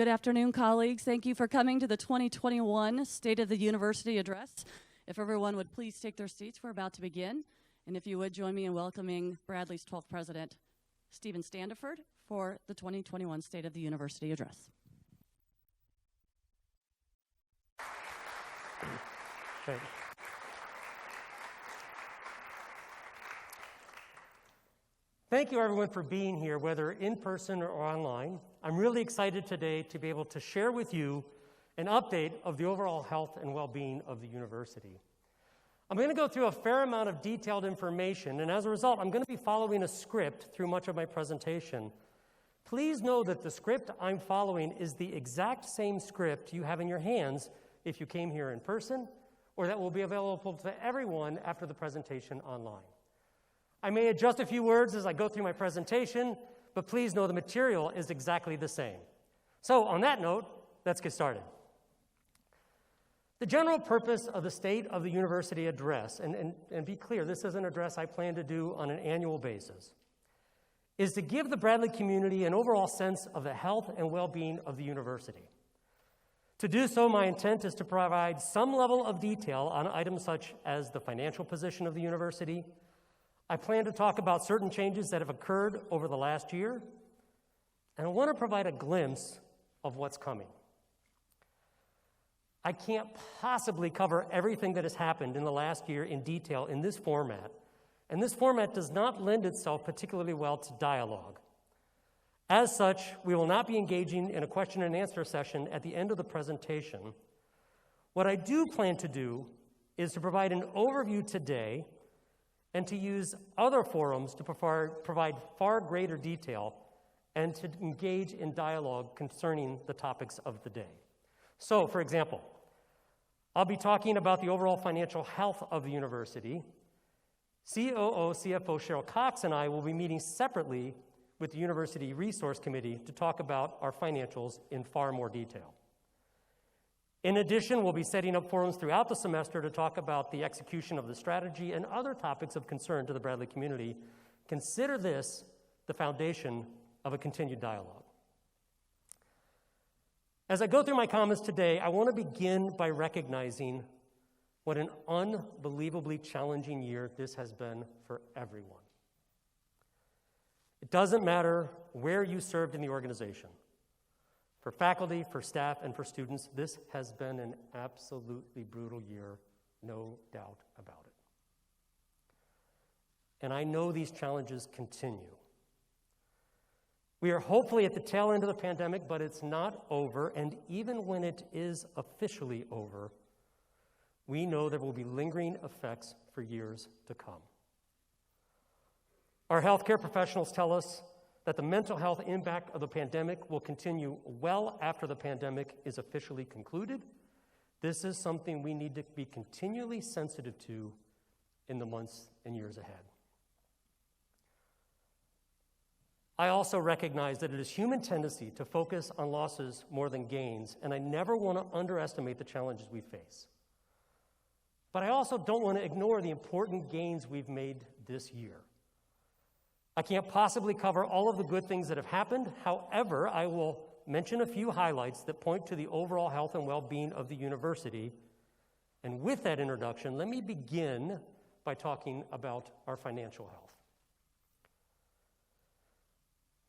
Good afternoon, colleagues. Thank you for coming to the 2021 State of the University Address. If everyone would please take their seats, we're about to begin. And if you would join me in welcoming Bradley's 12th president, Stephen Standiford, for the 2021 State of the University Address. Great. Thank you, everyone, for being here, whether in person or online. I'm really excited today to be able to share with you an update of the overall health and well-being of the university. I'm going to go through a fair amount of detailed information, and as a result, I'm going to be following a script through much of my presentation. Please know that the script I'm following is the exact same script you have in your hands if you came here in person, or that will be available to everyone after the presentation online. I may adjust a few words as I go through my presentation, but please know the material is exactly the same. So on that note, let's get started. The general purpose of the State of the University Address, and be clear, this is an address I plan to do on an annual basis, is to give the Bradley community an overall sense of the health and well-being of the university. To do so, my intent is to provide some level of detail on items such as the financial position of the university. I plan to talk about certain changes that have occurred over the last year, and I want to provide a glimpse of what's coming. I can't possibly cover everything that has happened in the last year in detail in this format, and this format does not lend itself particularly well to dialogue. As such, we will not be engaging in a question and answer session at the end of the presentation. What I do plan to do is to provide an overview today and to use other forums to provide far greater detail and to engage in dialogue concerning the topics of the day. So, for example, I'll be talking about the overall financial health of the university. COO, CFO Cheryl Cox and I will be meeting separately with the University Resource Committee to talk about our financials in far more detail. In addition, we'll be setting up forums throughout the semester to talk about the execution of the strategy and other topics of concern to the Bradley community. Consider this the foundation of a continued dialogue. As I go through my comments today, I want to begin by recognizing what an unbelievably challenging year this has been for everyone. It doesn't matter where you served in the organization. For faculty, for staff, and for students, this has been an absolutely brutal year, no doubt about it. And I know these challenges continue. We are hopefully at the tail end of the pandemic, but it's not over, and even when it is officially over, we know there will be lingering effects for years to come. Our healthcare professionals tell us that the mental health impact of the pandemic will continue well after the pandemic is officially concluded. This is something we need to be continually sensitive to in the months and years ahead. I also recognize that it is human tendency to focus on losses more than gains, and I never want to underestimate the challenges we face. But I also don't want to ignore the important gains we've made this year. I can't possibly cover all of the good things that have happened. However, I will mention a few highlights that point to the overall health and well-being of the university. And with that introduction, let me begin by talking about our financial health.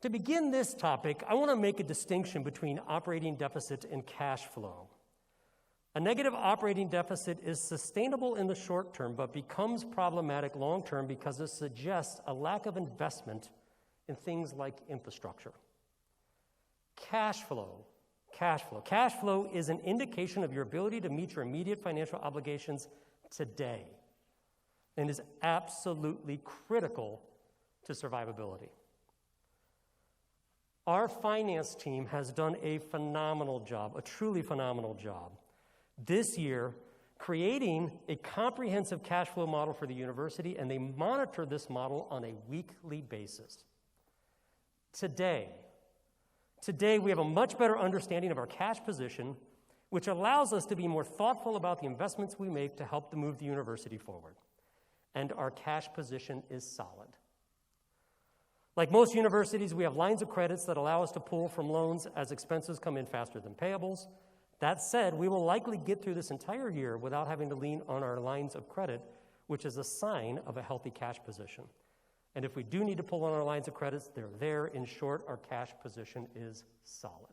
To begin this topic, I want to make a distinction between operating deficit and cash flow. A negative operating deficit is sustainable in the short term, but becomes problematic long term because it suggests a lack of investment in things like infrastructure. Cash flow is an indication of your ability to meet your immediate financial obligations today and is absolutely critical to survivability. Our finance team has done a phenomenal job, a truly phenomenal job, this year creating a comprehensive cash flow model for the university, and they monitor this model on a weekly basis. Today we have a much better understanding of our cash position, which allows us to be more thoughtful about the investments we make to help to move the university forward. And our cash position is solid. Like most universities, we have lines of credits that allow us to pull from loans as expenses come in faster than payables. That said, we will likely get through this entire year without having to lean on our lines of credit, which is a sign of a healthy cash position. And if we do need to pull on our lines of credits, they're there. In short, our cash position is solid.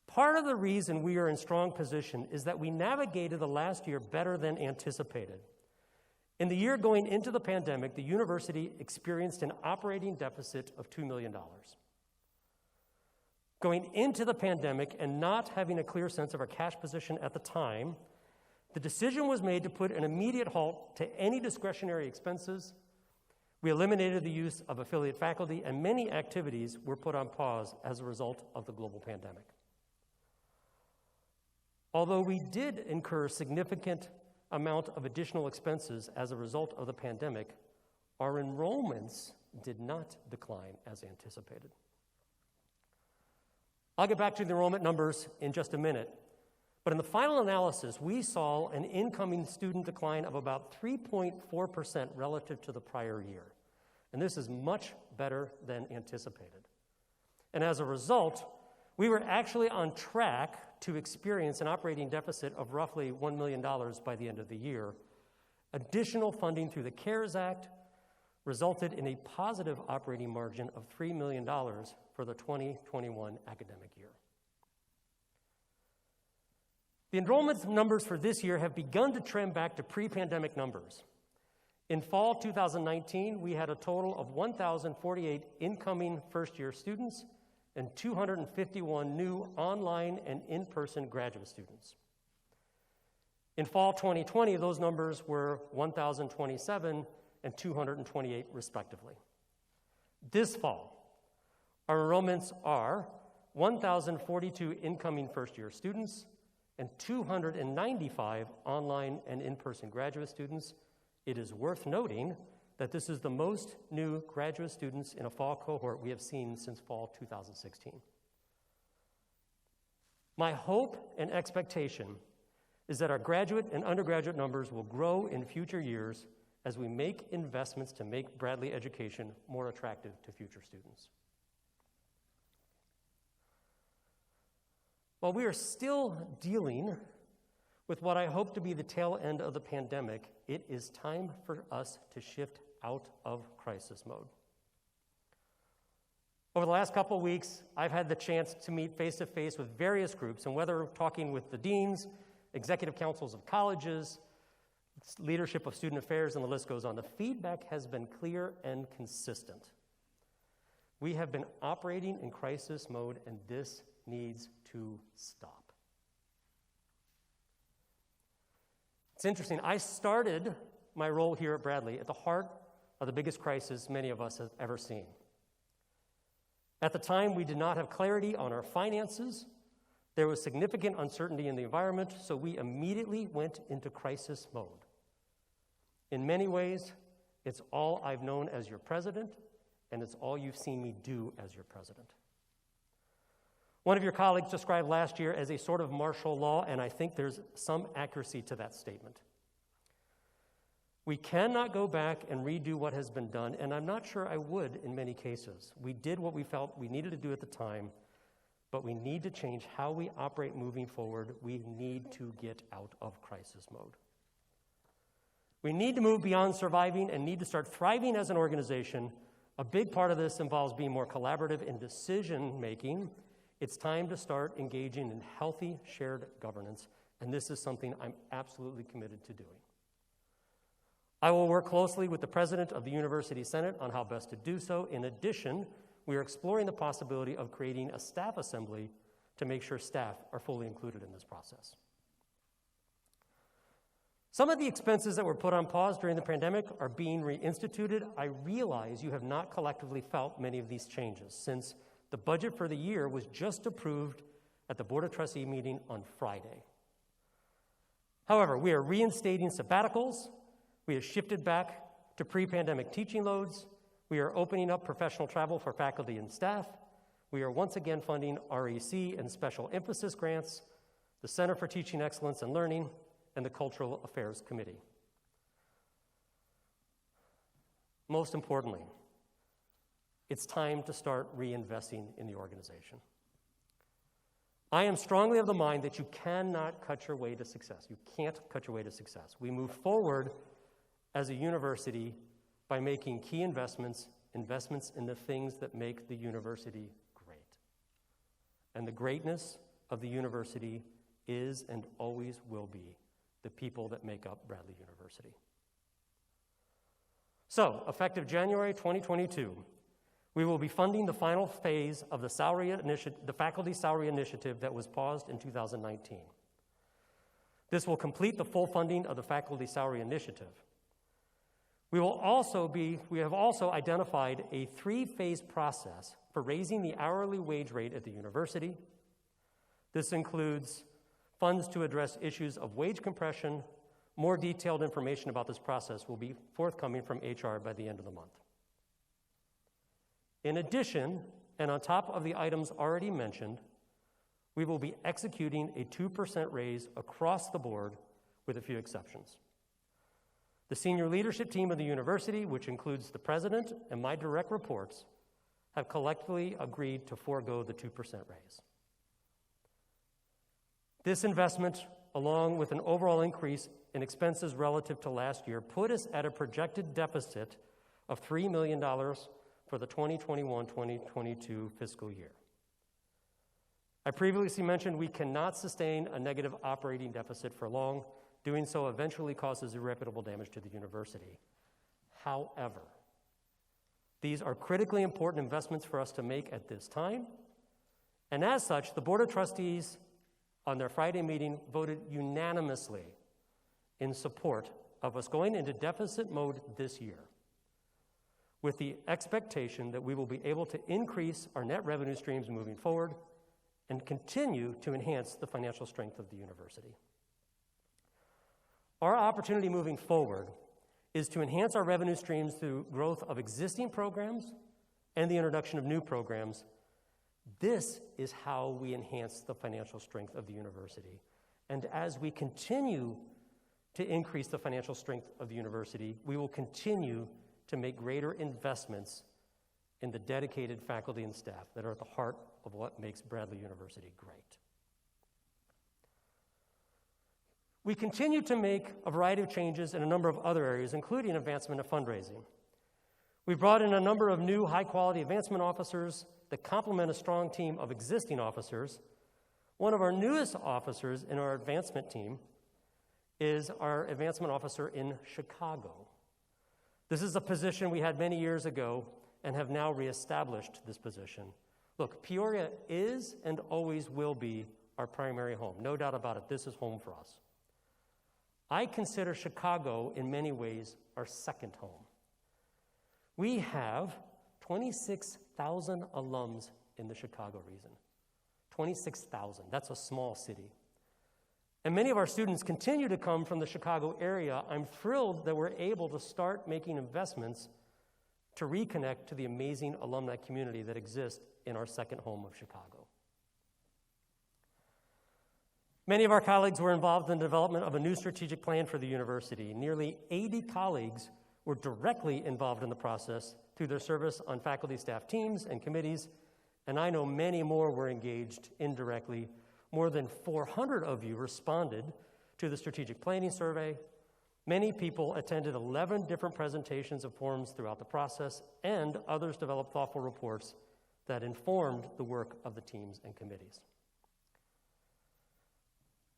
Part of the reason we are in strong position is that we navigated the last year better than anticipated. In the year going into the pandemic, the university experienced an operating deficit of $2 million. Going into the pandemic and not having a clear sense of our cash position at the time, the decision was made to put an immediate halt to any discretionary expenses. We eliminated the use of affiliate faculty, and many activities were put on pause as a result of the global pandemic. Although we did incur significant amount of additional expenses as a result of the pandemic, our enrollments did not decline as anticipated. I'll get back to the enrollment numbers in just a minute, but in the final analysis, we saw an incoming student decline of about 3.4% relative to the prior year, and this is much better than anticipated. And as a result, we were actually on track to experience an operating deficit of roughly $1 million by the end of the year. Additional funding through the CARES Act resulted in a positive operating margin of $3 million for the 2021 academic year. The enrollment numbers for this year have begun to trend back to pre-pandemic numbers. In fall 2019, we had a total of 1,048 incoming first-year students and 251 new online and in-person graduate students. In fall 2020, those numbers were 1,027 and 228 respectively. This fall, our enrollments are 1,042 incoming first-year students and 295 online and in-person graduate students. It is worth noting that this is the most new graduate students in a fall cohort we have seen since fall 2016. My hope and expectation is that our graduate and undergraduate numbers will grow in future years as we make investments to make Bradley education more attractive to future students. While we are still dealing with what I hope to be the tail end of the pandemic, it is time for us to shift out of crisis mode. Over the last couple of weeks, I've had the chance to meet face-to-face with various groups, and whether talking with the deans, executive councils of colleges, leadership of student affairs, and the list goes on, the feedback has been clear and consistent. We have been operating in crisis mode, and this needs to stop. It's interesting. I started my role here at Bradley at the heart of the biggest crisis many of us have ever seen. At the time, we did not have clarity on our finances. There was significant uncertainty in the environment, so we immediately went into crisis mode. In many ways, it's all I've known as your president, and it's all you've seen me do as your president. One of your colleagues described last year as a sort of martial law, and I think there's some accuracy to that statement. We cannot go back and redo what has been done, and I'm not sure I would in many cases. We did what we felt we needed to do at the time, but we need to change how we operate moving forward. We need to get out of crisis mode. We need to move beyond surviving and need to start thriving as an organization. A big part of this involves being more collaborative in decision-making. It's time to start engaging in healthy shared governance, and this is something I'm absolutely committed to doing. I will work closely with the president of the University Senate on how best to do so. In addition, we are exploring the possibility of creating a staff assembly to make sure staff are fully included in this process. Some of the expenses that were put on pause during the pandemic are being reinstituted. I realize you have not collectively felt many of these changes since the budget for the year was just approved at the Board of Trustees meeting on Friday. However, we are reinstating sabbaticals. We have shifted back to pre-pandemic teaching loads. We are opening up professional travel for faculty and staff. We are once again funding REC and special emphasis grants, the Center for Teaching Excellence and Learning, and the Cultural Affairs Committee. Most importantly, it's time to start reinvesting in the organization. I am strongly of the mind that you cannot cut your way to success. You can't cut your way to success. We move forward as a university by making key investments in the things that make the university great. And the greatness of the university is and always will be the people that make up Bradley University. So, effective January 2022, we will be funding the final phase of the faculty salary initiative that was paused in 2019. This will complete the full funding of the faculty salary initiative. We have also identified a 3-phase process for raising the hourly wage rate at the university. This includes funds to address issues of wage compression. More detailed information about this process will be forthcoming from HR by the end of the month. In addition, and on top of the items already mentioned, we will be executing a 2% raise across the board with a few exceptions. The senior leadership team of the university, which includes the president and my direct reports, have collectively agreed to forego the 2% raise. This investment, along with an overall increase in expenses relative to last year, put us at a projected deficit of $3 million for the 2021-2022 fiscal year. I previously mentioned we cannot sustain a negative operating deficit for long. Doing so eventually causes irreparable damage to the university. However, these are critically important investments for us to make at this time, and as such, the Board of Trustees on their Friday meeting voted unanimously in support of us going into deficit mode this year, with the expectation that we will be able to increase our net revenue streams moving forward and continue to enhance the financial strength of the university. Our opportunity moving forward is to enhance our revenue streams through growth of existing programs and the introduction of new programs. This is how we enhance the financial strength of the university. And as we continue to increase the financial strength of the university, we will continue to make greater investments in the dedicated faculty and staff that are at the heart of what makes Bradley University great. We continue to make a variety of changes in a number of other areas, including advancement of fundraising. We've brought in a number of new high-quality advancement officers that complement a strong team of existing officers. One of our newest officers in our advancement team is our advancement officer in Chicago. This is a position we had many years ago and have now reestablished this position. Look, Peoria is and always will be our primary home. No doubt about it, this is home for us. I consider Chicago, in many ways, our second home. We have 26,000 alums in the Chicago region. 26,000, that's a small city. And many of our students continue to come from the Chicago area. I'm thrilled that we're able to start making investments to reconnect to the amazing alumni community that exists in our second home of Chicago. Many of our colleagues were involved in the development of a new strategic plan for the university. Nearly 80 colleagues were directly involved in the process through their service on faculty, staff teams, and committees, and I know many more were engaged indirectly. More than 400 of you responded to the strategic planning survey. Many people attended 11 different presentations of forums throughout the process, and others developed thoughtful reports that informed the work of the teams and committees.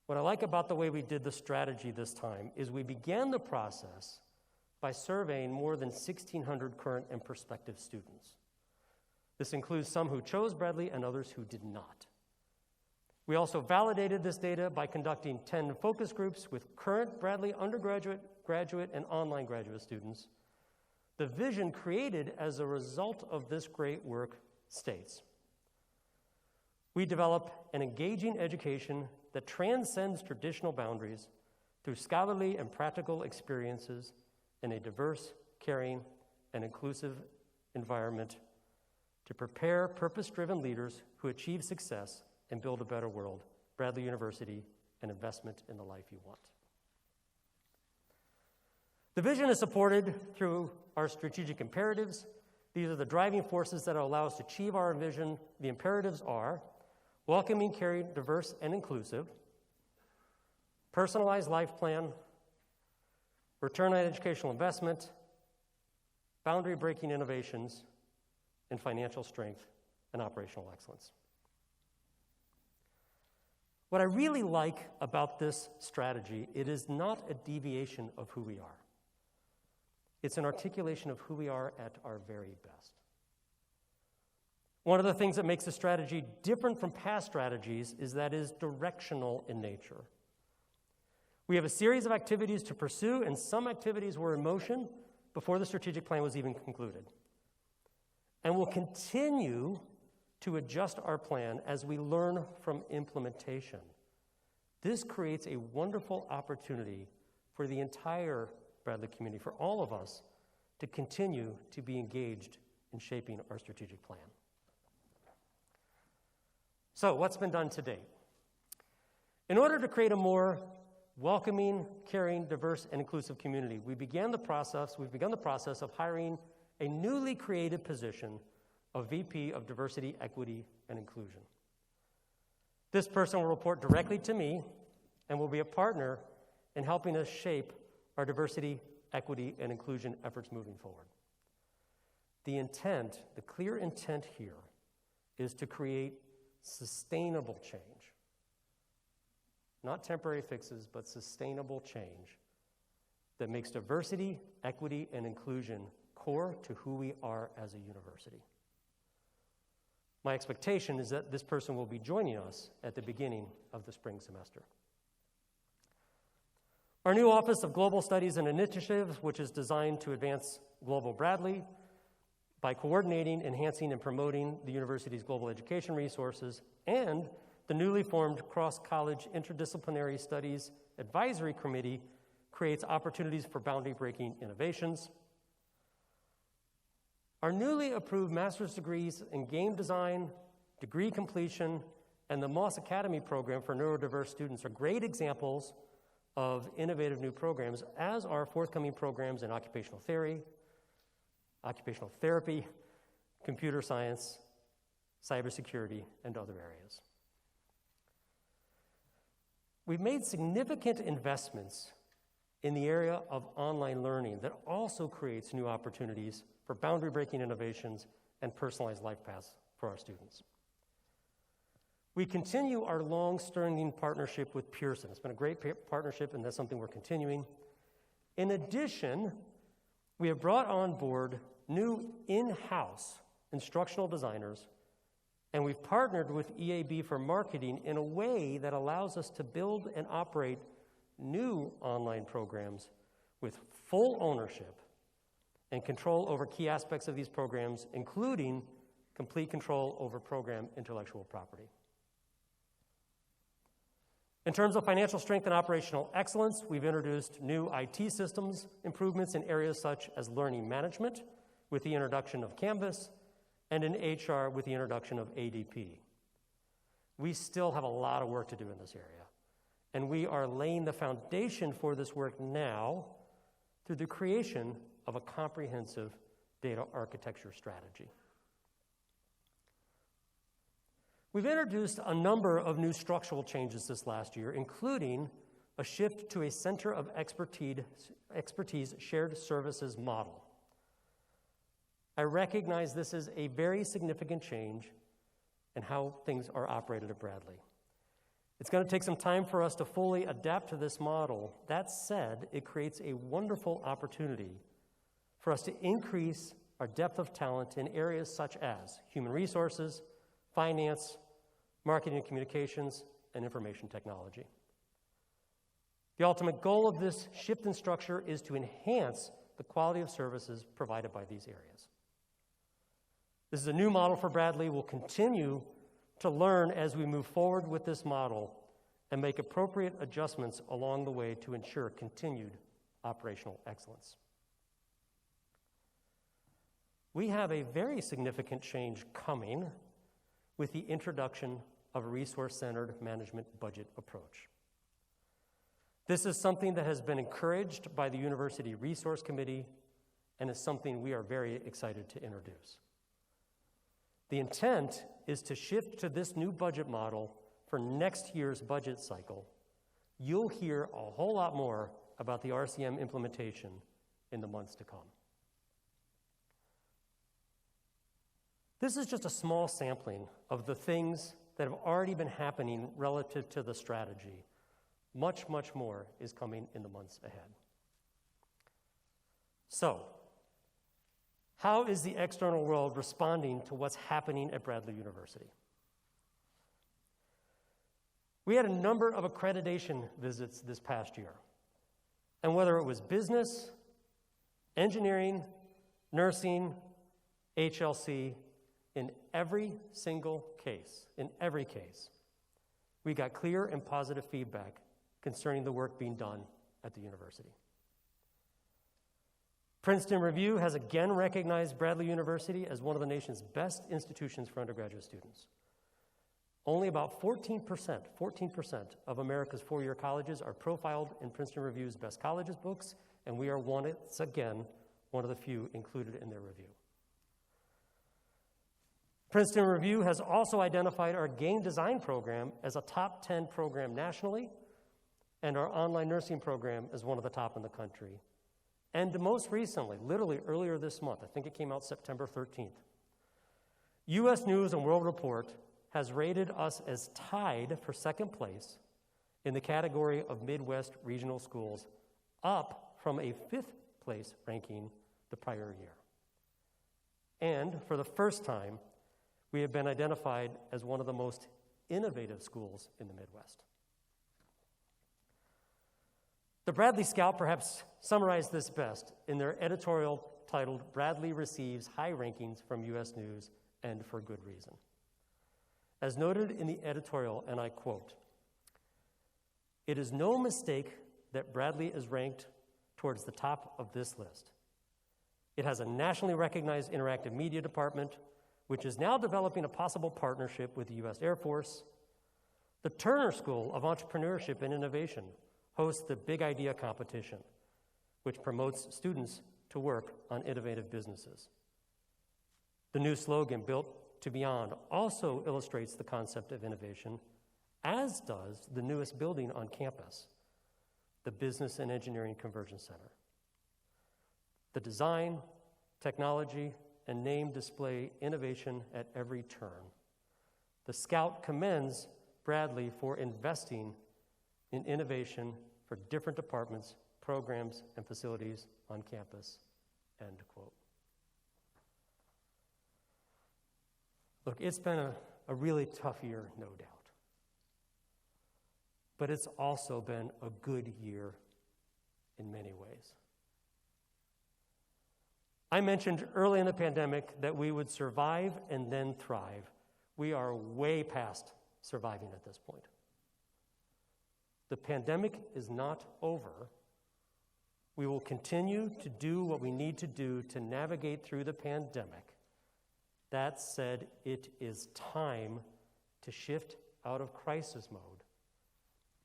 What I like about the way we did the strategy this time is we began the process by surveying more than 1,600 current and prospective students. This includes some who chose Bradley and others who did not. We also validated this data by conducting 10 focus groups with current Bradley undergraduate, graduate, and online graduate students. The vision created as a result of this great work states: we develop an engaging education that transcends traditional boundaries through scholarly and practical experiences in a diverse, caring, and inclusive environment to prepare purpose-driven leaders who achieve success and build a better world. Bradley University, an investment in the life you want. The vision is supported through our strategic imperatives. These are the driving forces that allow us to achieve our vision. The imperatives are welcoming, caring, diverse, and inclusive, personalized life plan, return on educational investment, boundary-breaking innovations, and financial strength and operational excellence. What I really like about this strategy, it is not a deviation of who we are. It's an articulation of who we are at our very best. One of the things that makes this strategy different from past strategies is that it is directional in nature. We have a series of activities to pursue, and some activities were in motion before the strategic plan was even concluded. And we'll continue to adjust our plan as we learn from implementation. This creates a wonderful opportunity for the entire Bradley community, for all of us, to continue to be engaged in shaping our strategic plan. So, what's been done to date? In order to create a more welcoming, caring, diverse, and inclusive community, we've begun the process of hiring a newly created position of VP of Diversity, Equity, and Inclusion. This person will report directly to me and will be a partner in helping us shape our diversity, equity, and inclusion efforts moving forward. The intent, the clear intent here, is to create sustainable change. Not temporary fixes, but sustainable change that makes diversity, equity, and inclusion core to who we are as a university. My expectation is that this person will be joining us at the beginning of the spring semester. Our new Office of Global Studies and Initiatives, which is designed to advance Global Bradley by coordinating, enhancing, and promoting the university's global education resources, and the newly formed Cross-College Interdisciplinary Studies Advisory Committee creates opportunities for boundary-breaking innovations. Our newly approved master's degrees in game design, degree completion, and the Moss Academy program for neurodiverse students are great examples of innovative new programs, as are forthcoming programs in occupational therapy, computer science, cybersecurity, and other areas. We've made significant investments in the area of online learning that also creates new opportunities for boundary-breaking innovations and personalized life paths for our students. We continue our long-standing partnership with Pearson. It's been a great partnership, and that's something we're continuing. In addition, we have brought on board new in-house instructional designers, and we've partnered with EAB for marketing in a way that allows us to build and operate new online programs with full ownership and control over key aspects of these programs, including complete control over program intellectual property. In terms of financial strength and operational excellence, we've introduced new IT systems improvements in areas such as learning management with the introduction of Canvas, and in HR with the introduction of ADP. We still have a lot of work to do in this area, and we are laying the foundation for this work now through the creation of a comprehensive data architecture strategy. We've introduced a number of new structural changes this last year, including a shift to a center of expertise shared services model. I recognize this is a very significant change in how things are operated at Bradley. It's going to take some time for us to fully adapt to this model. That said, it creates a wonderful opportunity for us to increase our depth of talent in areas such as human resources, finance, marketing and communications, and information technology. The ultimate goal of this shift in structure is to enhance the quality of services provided by these areas. This is a new model for Bradley. We'll continue to learn as we move forward with this model and make appropriate adjustments along the way to ensure continued operational excellence. We have a very significant change coming with the introduction of a resource-centered management budget approach. This is something that has been encouraged by the University Resource Committee and is something we are very excited to introduce. The intent is to shift to this new budget model for next year's budget cycle. You'll hear a whole lot more about the RCM implementation in the months to come. This is just a small sampling of the things that have already been happening relative to the strategy. Much, much more is coming in the months ahead. So, how is the external world responding to what's happening at Bradley University? We had a number of accreditation visits this past year. And whether it was business, engineering, nursing, HLC, in every single case, we got clear and positive feedback concerning the work being done at the university. Princeton Review has again recognized Bradley University as one of the nation's best institutions for undergraduate students. Only about 14% of America's four-year colleges are profiled in Princeton Review's Best Colleges books, and we are once again one of the few included in their review. Princeton Review has also identified our game design program as a top 10 program nationally, and our online nursing program as one of the top in the country. And most recently, literally earlier this month, I think it came out September 13th, U.S. News and World Report has rated us as tied for second place in the category of Midwest regional schools, up from a fifth place ranking the prior year. And for the first time, we have been identified as one of the most innovative schools in the Midwest. The Bradley Scout perhaps summarized this best in their editorial titled, "Bradley Receives High Rankings from U.S. News, and for Good Reason." As noted in the editorial, and I quote, "It is no mistake that Bradley is ranked towards the top of this list. It has a nationally recognized interactive media department, which is now developing a possible partnership with the U.S. Air Force. The Turner School of Entrepreneurship and Innovation hosts the Big Idea Competition, which promotes students to work on innovative businesses. The new slogan, Built to Beyond, also illustrates the concept of innovation, as does the newest building on campus, the Business and Engineering Conversion Center. The design, technology, and name display innovation at every turn. The Scout commends Bradley for investing in innovation for different departments, programs, and facilities on campus," end quote. Look, it's been a really tough year, no doubt. But it's also been a good year in many ways. I mentioned early in the pandemic that we would survive and then thrive. We are way past surviving at this point. The pandemic is not over. We will continue to do what we need to do to navigate through the pandemic. That said, it is time to shift out of crisis mode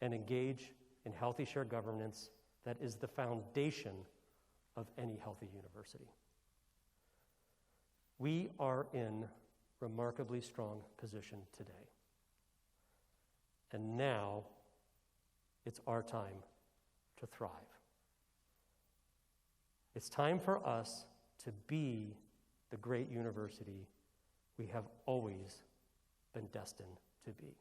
and engage in healthy shared governance that is the foundation of any healthy university. We are in remarkably strong position today. And now it's our time to thrive. It's time for us to be the great university we have always been destined to be.